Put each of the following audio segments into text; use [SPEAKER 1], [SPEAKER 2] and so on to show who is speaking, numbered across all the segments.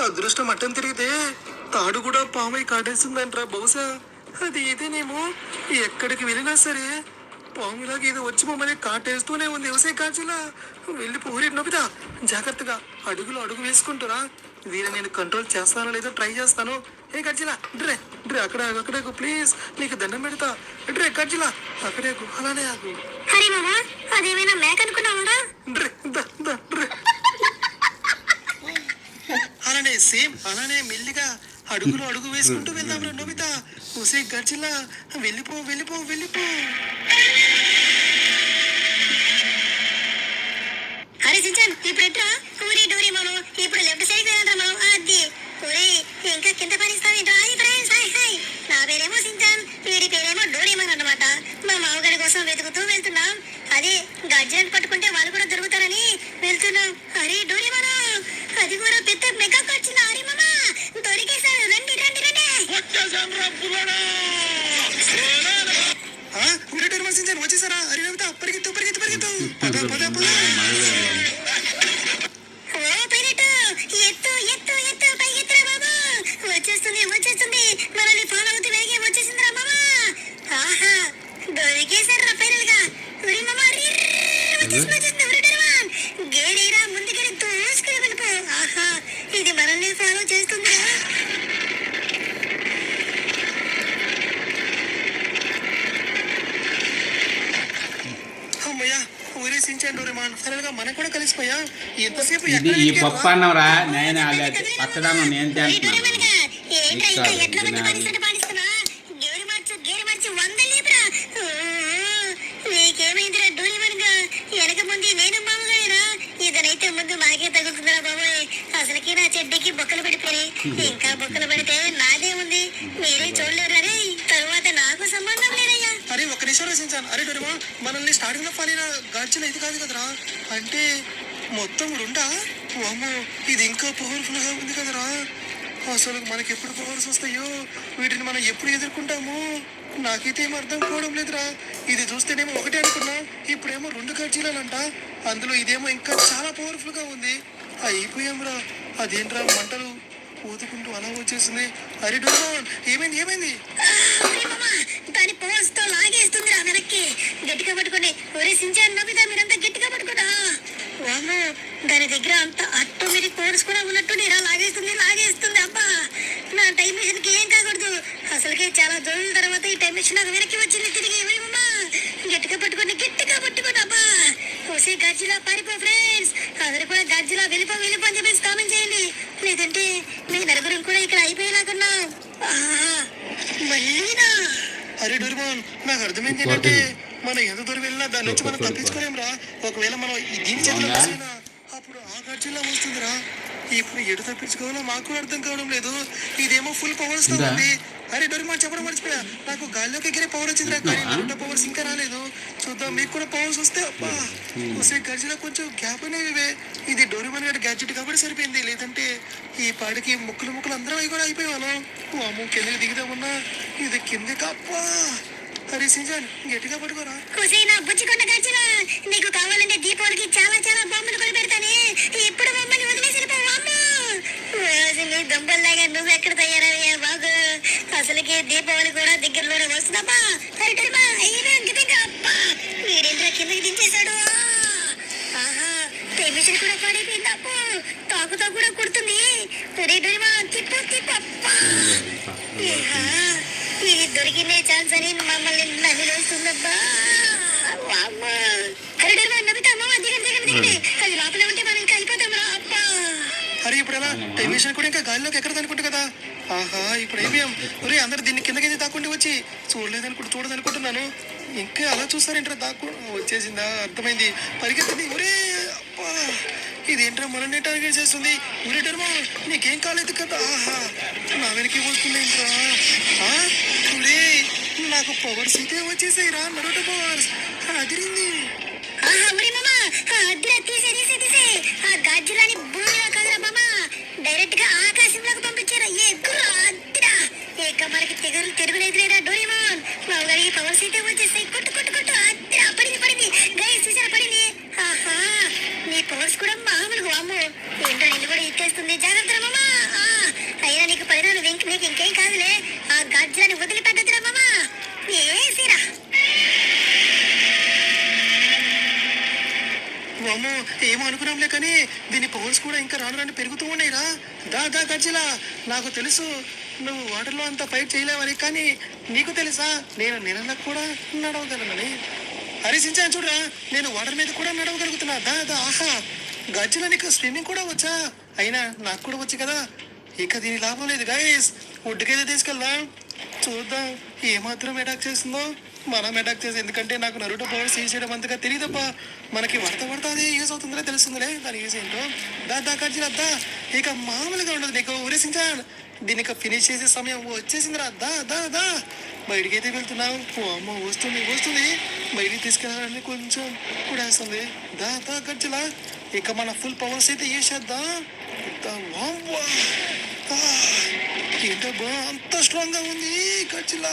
[SPEAKER 1] అదృష్టం అట్టం తిరిగితే తాడు కూడా పామై కాటేస్తుందంట్రా. బహుశా అది ఇదేనేమో. ఎక్కడికి వెళ్ళినా సరే పాములాగా ఏదో వచ్చి మమ్మల్ని కాటేస్తూనే ఉంది. వ్యవసాయ కాచులా వెళ్ళిపోయి నొబితా జాగ్రత్తగా అడుగులు అడుగు వేసుకుంటారా. దీన్ని నేను కంట్రోల్ చేస్తానో లేదో ట్రై చేస్తాను. ఏ గజ్జిలా డ్రే డ్రే అక్కడే ప్లీజ్, నీకు దండం పెడతా. డ్రే గజ్జిలా అక్కడే అలానే ఆగు.
[SPEAKER 2] హరి మామా, అదేమైనా మేక అనుకున్నావా?
[SPEAKER 1] డ్రే డ్రే అలానే సేమ్ అలానే మెల్లిగా అడుగులు అడుగు వేసుకుంటూ వెళ్దాం రా నొబితా. ఉసే గజ్జిలా వెళ్ళిపో వెళ్ళిపో వెళ్ళిపో.
[SPEAKER 2] హరి సించాన్, ఇప్పుడు ఎట్రా? ఊరి డోరీ మనం ఇప్పుడు లెఫ్ట్ సైడ్ వెళ్ళరా మనం. అది ఊరి ఇంకా కింద పనిస్తావేంట్రా? హాయ్, నా పేరేమో సించాన్, వీడి పేరేమో డోరీమాన్ అన్నమాట. మా మామగారి కోసం వెతుకుతూ వెళ్తున్నాం. అదే గజ్జలను పట్టుకుంటే వాళ్ళు కూడా దొరుకుతారని వెళ్తున్నాం. హరి డోరీమాను, అది కూడా పెద్ద మెగా ఖర్చులా. హరి మామ దొరికేశారు, రండి రండి రండి.
[SPEAKER 1] వచ్చేసారా? అరే నొబితా పరిగెత్తు పరిగెత్తు పరిగెత్తు. పద పద పద.
[SPEAKER 2] వచ్చేస్తుంది మనల్ని ఫాలో అవుతూ వేగే వచ్చేసిందిరా మామ. ఆహా దొరికేశారా ఫైనల్ గా. ఉరి మామ వచ్చేసింది గేడేరా, ముందుకెళ్ళి దూసుకుని వెళ్ళిపో. ఆహా ఇది మనల్ని ఫాలో చేస్తుందిరా.
[SPEAKER 1] అమ్మయ్యా ఊరేసించాను డోరేమాన్. ఫైనల్ గా మనం కూడా కలిసిపోయా. ఎంతసేపు
[SPEAKER 3] ఇది ఈ పప్పు అన్నవరా నేను పచ్చదనం నేను చేస్తున్నాను.
[SPEAKER 2] ఏంట్రా ఇంకా ఎట్లా మంది పాడిస్తున్నా? గేరు మార్చి 100 లేపురా. నీకేమైందిరా డోరీమాన్గా? వెనక ముందు నేను మామగారేరా. ఇదనైతే ముందు మాకే తగులుతుందిరా బాబోయ్. అసలుకి నా చెడ్డకి బొక్కలు పడిపోయి ఇంకా బొక్కలు పడితే నాదే ఉంది, మీరే చూడలేరు. రే తరువాత నాకు సంబంధం లేదయ్యా.
[SPEAKER 1] అరే ఒక్క నిమిషం రచించాను. అరే డోరేమాన్, మనల్ని స్టార్టింగ్ లో పాలిన గాడ్జిలా ఇది కాదు కదరా. అంటే మొత్తం రెండా? అమ్మో ఇది ఇంకా పవర్ఫుల్ గా ఉంది కదరా. అసలు మనకి ఎప్పుడు పవర్స్ వస్తాయో, వీటిని మనం ఎప్పుడు ఎదుర్కొంటాము, నాకైతే ఏం అర్థం కావడం లేదురా. ఇది చూస్తేనేమో ఒకటే అనుకున్నా, ఇప్పుడేమో 2 గజ్జిలాలంట. అందులో ఇదేమో ఇంకా చాలా పవర్ఫుల్ గా ఉంది. అయిపోయాంరా. అదేంట్రా మంటలు ఊదుకుంటూ అలా వచ్చేసింది. అరే డోరేమాన్ ఏమైంది?
[SPEAKER 2] దాని పవర్స్ తో లాగేస్తుందిరా వెనక్కి. గట్టిగా పట్టుకోండి. ఒరే సించాన్ నొబితా మీరంతా గట్టిగా పట్టుకోడా. వామ్మో దాని దగ్గర అంత ఆటోమేటిక్ పవర్స్ కూడా ఉన్నట్టు నేరా లాగేస్తుంది. అబ్బా నా టైం మిషన్ కి ఏం కాకూడదు. అసలుకే చాలా రోజుల తర్వాత ఈ టైం మిషన్ నాకు వెనక్కి వచ్చింది తిరిగి. గట్టిగా పట్టుకోండి. అబ్బా ఒసే గజ్జిలా పారిపో ఫ్రెండ్స్. అందరు కూడా గజ్జిలా వెళ్ళిపో అని చెప్పేసి కామెంట్ చేయండి. లేదంటే మీ నలుగురు కూడా ఇక్కడ అయిపోయేలాగున్నాం. మళ్ళీనా?
[SPEAKER 1] అరే డోరేమాన్, నాకు అర్థమైంది ఏంటంటే మనం ఎంత దూరం వెళ్ళినా దాని నుంచి మనం తప్పించుకోలేం రా. ఒకవేళ మనం దీని చేతిలో వచ్చినా అప్పుడు ఆ గజ్జిలా వస్తుందిరా. ఇప్పుడు ఎటు తప్పించుకోవాలో మాకు అర్థం కావడం లేదు. ఇదేమో ఫుల్ పవర్స్ తో ఉంది. అరే డోరేమాన్ చెప్పడం మర్చిపోయా, నాకు గాల్లోకి ఎగిరే పవర్ వచ్చిందిరా. కానీ నా పవర్స్ ఇంకా రాలేదు. చూద్దాం మీకు కూడా పవర్స్ వస్తే. అబ్బా వస్తే గజ్జిలా కొంచెం గ్యాప్ అనేవి. ఇది డోరేమాన్ గారి గ్యాడ్జెట్ కాబట్టి సరిపోయింది. లేదంటే ఈ పాడికి ముక్కలు అందరం అవి కూడా అయిపోయేవాళ్ళం. అమ్మో కిందకి దిగుదామన్నా ఇది కిందకి. అబ్బా అరే సింజాన్ గట్టిగా పట్టుకోరా.
[SPEAKER 2] హుసేనా బుచ్చికొండ గజ్జిలా, నీకు కావాలంటే దీపావళికి చాలా బాంబులు కొని పెడతానే. ఇప్పుడు మమ్మల్ని వదిలేసి దొంగల్లాగా నువ్వు ఎక్కడ తయారయ్యా బాగు. అసలుకి దీపావళి కూడా దగ్గరలోనే వస్తుందమ్మా. వీడేంద్రా కిందకి దించేశాడు. ఆహా టెలివిజన్ కూడా పాడైపోయింది. అప్పు తాకుతా కూడా కుడుతుంది. ఇది దొరికిందే ఛాన్స్ అని మమ్మల్ని నవ్విలేస్తుందబ్బా. అది లోపల ఉంటే మనం ఇంకా అయిపోతాం రా. అబ్బా
[SPEAKER 1] అరే ఇప్పుడు ఎలా? టెలివిజన్ కూడా ఇంకా గాలిలోకి ఎక్కడ అనుకుంటా కదా. ఆహా ఇప్పుడు అయిపోయాం. ఒరే అందరు దీన్ని కిందకి దాక్కుండి వచ్చి చూడదనుకుంటున్నాను. ఇంకా అలా చూస్తారేంట్రా? వచ్చేసిందా? అర్థమైంది. పరిగెత్తింది. ఒరే అబ్బా ఇదేంట్రా మనల్ని టార్గెట్ చేస్తుంది. ఒరే డోరేమాన్ నీకేం కాలేదు కదా. ఆహా నా వెనక్కి వస్తుంది ఏంట్రా. ఒరే నాకు పవర్స్ అయితే వచ్చేసాయిరా. నరోటో పవర్స్ అదిరింది.
[SPEAKER 2] ఆ గజ్జిలాని భూమిలో కదరా మామ, డైరెక్ట్ గా ఆకాశంలోకి పంపించారా. మనకి తిరుగులేదు లేదా డోరేమాన్. మా ఊరికి పవర్స్ అయితే వచ్చేస్తాయి. కొట్టు పడింది గైస్ చూసారా పడింది. ఆహా నీ పవర్స్ కూడా మామూలుగా. అమ్మో ఏంటో నిన్ను కూడా ఇచ్చేస్తుంది. జాగ్రత్త మామా. గజ్జలని వదిలిపెట్టదురా మామ. ఏసిరా.
[SPEAKER 1] వామ్మో, ఏమో అనుకున్నాంలే కానీ దీని పవర్స్ కూడా ఇంకా రాను రాని పెరుగుతూ ఉన్నాయిరా. దా గజ్జిలా, నాకు తెలుసు నువ్వు వాటర్లో అంత ఫైట్ చేయలేవని, కానీ నీకు తెలుసా నేను నీళ్ళకు కూడా నడవగలనని. అరే సించాన్ చూడరా, నేను వాటర్ మీద కూడా నడవగలుగుతున్నా. దా ఆహా, గజ్జిలా నీకు స్విమ్మింగ్ కూడా వచ్చా? అయినా నాకు కూడా వచ్చు కదా. ఇక దీని లాభం లేదు గైస్, ఒడ్డుకైతే తీసుకెళ్దాం, చూద్దాం ఏమాత్రం అటాక్ చేస్తుందో. మనం అటాక్ చేసి, ఎందుకంటే నాకు నరుటో పవర్స్ యూజ్ చేయడం అంతగా తెలియదప్ప. మనకి వడతా అది యూజ్ అవుతుందిలే, తెలుస్తుందిలే దాని యూజ్ ఏంటో. దా గజ్జిలా, ఇక మామూలుగా ఉండదు నీకు. ఊరేసించాను, దీనికి ఫినిష్ చేసే సమయం వచ్చేసిందిరా. దా బయటికి అయితే వెళ్తున్నావు. ఓ అమ్మ, వస్తుంది బయటికి తీసుకెళ్ళాలని కొంచెం కూడా వేస్తుంది. దా గజ్జిలా, ఇక మన ఫుల్ పవర్స్ అయితే యూజ్ చేద్దాం. ఏంటబ్బా అంత స్ట్రాంగ్ గా ఉంది గజ్జిలా,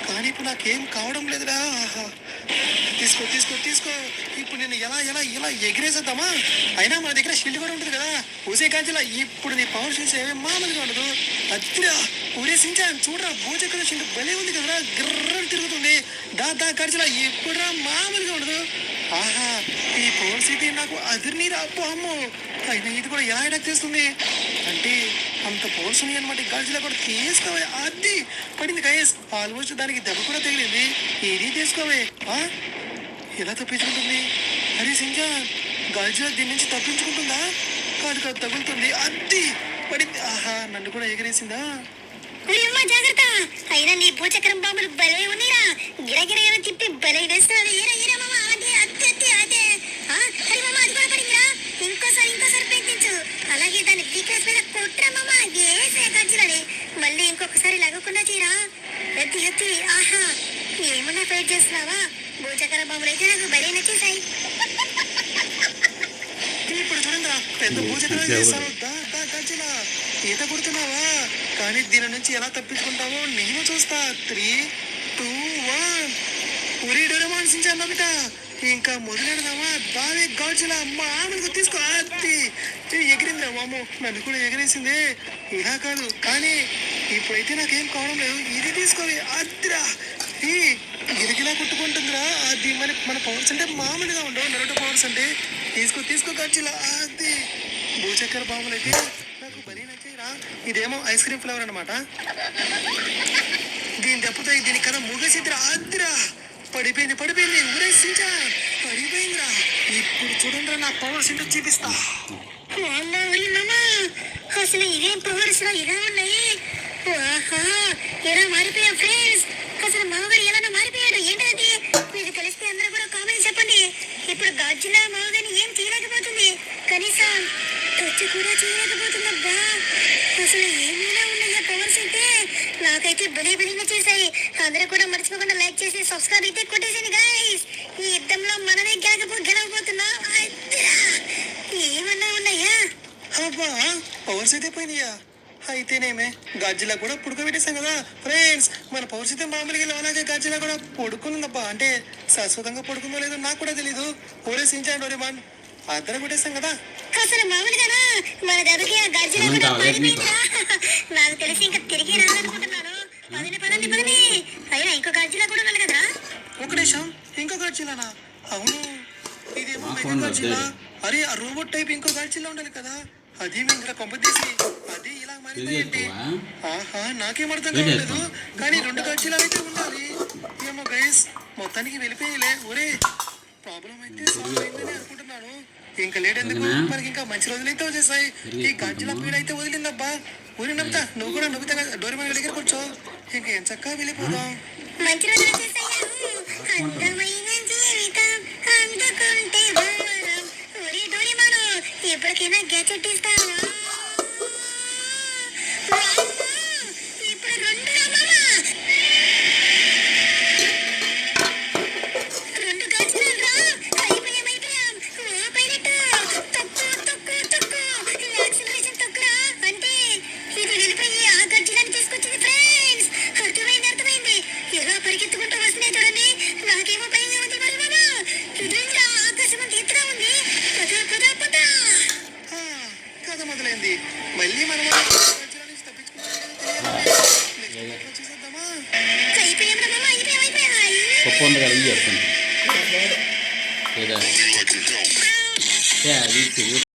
[SPEAKER 1] కానీ ఇప్పుడు నాకేం కావడం లేదురా. తీసుకో. ఇప్పుడు నేను ఎలా ఎగిరేసేద్దామా? అయినా మన దగ్గర షీల్డ్ కూడా ఉంటుంది కదా. ఊసే గజ్జిలా, ఇప్పుడు నీ పవర్ చూసి ఏమేం మామూలుగా ఉండదు. అద్దిరా ఊరేసించాను చూడరా, భూచక్ర షీల్డ్ భలే ఉంది కదరా, గిర్రని తిరుగుతుంది. దా గజ్జిలా, ఇప్పుడురా మామూలుగా ఉండదు. ఆహా, ఈ పవర్స్ అయితే నాకు అదిరినీరా. అబ్బో అమ్మో, అయినా ఇది కూడా ఎలా అటాక్ చేస్తుంది అంటే అంత పవర్స్ ఉన్నాయి అనమాట. గజ్జిలా కూడా తీసుకోవే. అది పడింది గైస్, ఆల్మోస్ట్ దానికి దెబ్బ కూడా తగిలింది. ఇది తీసుకోవే. ఎలా తప్పించుకుంటుంది? అరే సింజాన్, గజ్జిలా దీని నుంచి తప్పించుకుంటుందా? కాదు తగులుతుంది. అది పడింది. ఆహా, నన్ను కూడా ఎగరేసిందా?
[SPEAKER 2] జాగ్రత్త. అయినా నీ భూచక్రం బాంబులు భలే ఉన్నాయిరా, గిరగిర తిప్పి భలే వేస్తున్నారు. ఏరా మామ, అదే. అరే మామ, అది కూడా పడిందిరా. ఇంకోసారి ప్రయత్నించు. అలాగే దాని వీక్నెస్ మీద కొట్రా మామ. ఏసే గజ్జిలని మళ్ళీ ఇంకొకసారి లగకుండా చేయరా. ఎత్తి. ఆహా, ఏమన్నా ఫైట్ చేస్తున్నావా? భూచక్ర బాంబులు అయితే నాకు భలే నచ్చేసాయి.
[SPEAKER 1] ఇప్పుడు చూడండిరా, పెద్ద భూచక్రం చేస్తావు. దా గజ్జిలా, ఈత కొడుతున్నావా? కానీ దీని నుంచి ఎలా తప్పించుకుంటావో నేను చూస్తా. 3, 2, 1. ఉరి డోరేమాన్ సించాన్ బిడ్డ, ఇంకా మొదలెడదామా? దావే గజ్జిలా, మామూలుగా తీసుకో. అది ఎగిరిందిరా వాము, నన్ను కూడా ఎగిరేసింది. ఇలా కాదు, కానీ ఇప్పుడైతే నాకేం కావడం లేదు. ఇది తీసుకోవి. అద్దిరా, ఈ గిరిగిలా కొట్టుకుంటుందిరా. అది మన పవర్స్ అంటే మామూలుగా ఉండవు, నరుటో పవర్స్ అంటే. తీసుకో గజ్జిలా. అది భూచక్కెర బాంబులు అయితే నాకు బరీ నచ్చాయిరా. ఇదేమో ఐస్ క్రీమ్ ఫ్లేవర్ అనమాట. దీని దెబ్బతో దీని కథ ముగిసిద్దిరా. అద్దిరా, పడిపోయింది. ఊరేసించా, పడిపోయిందిరా. ఇప్పుడు చూడండిరా, నా పవర్స్ ఏంటో చూపిస్తా.
[SPEAKER 2] అసలు ఇదేం పవర్స్ ఇలా ఉన్నాయి? ఎలా మారిపోయాం ఫ్రెండ్స్? అసలు మామగారు ఎలా మారిపోయాడు ఏంటది? మీకు తెలిస్తే అందరూ కూడా కామెంట్ చెప్పండి. ఇప్పుడు గజ్జిలా మామగారిని ఏం చేయలేకపోతుంది, కనీసం టచ్ కూడా చేయలేకపోతుందబ్బా. అసలు ఏమైనా ఉన్నాయా పవర్స్ అయితే? నాకైతే బలి నచ్చేసాయి. అందరూ కూడా మర్చిపోకుండా లైక్ చేసి సబ్స్క్రైబ్ అయితే కొట్టేసింది గైస్. ఈ యుద్ధంలో మనమే గెలవబోతున్నా. ఏమన్నా ఉన్నాయా?
[SPEAKER 1] అబ్బా, పవర్స్ అయితే పోయినాయా? అయితేనేమే, గజ్జిలా కూడా పుడుకోబెట్టేసాం కదా ఫ్రెండ్స్. మన పవర్స్ అయితే మామూలుగా అలాగే గజ్జిలా కూడా పడుకుందబ్బా. అంటే శాశ్వతంగా పడుకుందో లేదో నాకు కూడా తెలీదు. ఊరేసించాను డోరేమాన్, అద్దరు కొట్టేసాం కదా.
[SPEAKER 2] అసలు మామూలుగానా? మన దెబ్బకి ఆ గజ్జిలా కూడా పడిపోయిందా? నాకు తెలిసి ఇంకా తిరిగి రావాలనుకుంటున్నాను. పదండి. అయినా ఇంకో గజ్జిలా కూడా ఉండాలి కదా.
[SPEAKER 1] ఒక నిమిషం, ఇంకో గజ్జిలానా? అవును, ఇదేమో మెగా గజ్జిలా. అరే, ఆ రోబోట్ టైప్ ఇంకో గజ్జిలా ఉండాలి కదా. అది ఇంకా కొంపతీసి అది ఇలా మారింది. ఆహా, నాకేం అర్థం కావట్లేదు. కానీ 2 గజ్జిలాలు అయితే ఉండాలి. ఏమో గైస్, మొత్తానికి వెళ్ళిపోయిలే. ఒరే, ప్రాబ్లం అయితే సాల్వ్ అయిందని అనుకుంటున్నాను. ఇంకా లేడెందుకు, మనకి ఇంకా మంచి రోజులైతే వచ్చేసాయి. ఈ గజ్జిలా పీడ అయితే వదిలిందబ్బా. ఊరి నవ్వుతా, నువ్వు కూడా నవ్వుతా. డోరేమాన్ దగ్గర కూర్చో, ఇంకా ఏం చక్కగా వెళ్ళిపోదాం.
[SPEAKER 2] మంచి రోజులు వచ్చేసాయి. అందమైన జీవితం అందుకుంటే భారం. ఒరే డోరేమాను, ఎప్పటికైనా గ్యాచెట్ ఇస్తాను. ఇప్పుడు 2 గజ్జిలాలు రా. అయిపోయాం. తక్కువ యాక్సిలరేషన్ తక్కువ. అంటే ఇది వెళ్ళిపోయి ఆ గజ్జిలాన్ని తీసుకొచ్చింది ఫ్రెండ్స్. అర్థమైంది. ఎలా పరిగెత్తుకుంటూ వస్తున్నాయి చూడండి. నాకేమో భయంగా ఉంది. మరి బాబా, ఆకాశం అంత ఎత్తుగా ఉంది. పద.
[SPEAKER 1] కథ మొదలైంది.
[SPEAKER 3] ఏదో
[SPEAKER 1] చేసేద్దామా?
[SPEAKER 2] అయిపోయాం రా మామ, అయిపోయాం.
[SPEAKER 3] పప్పు ఉంది కదా ఇవి చెప్తాను ఏదా అది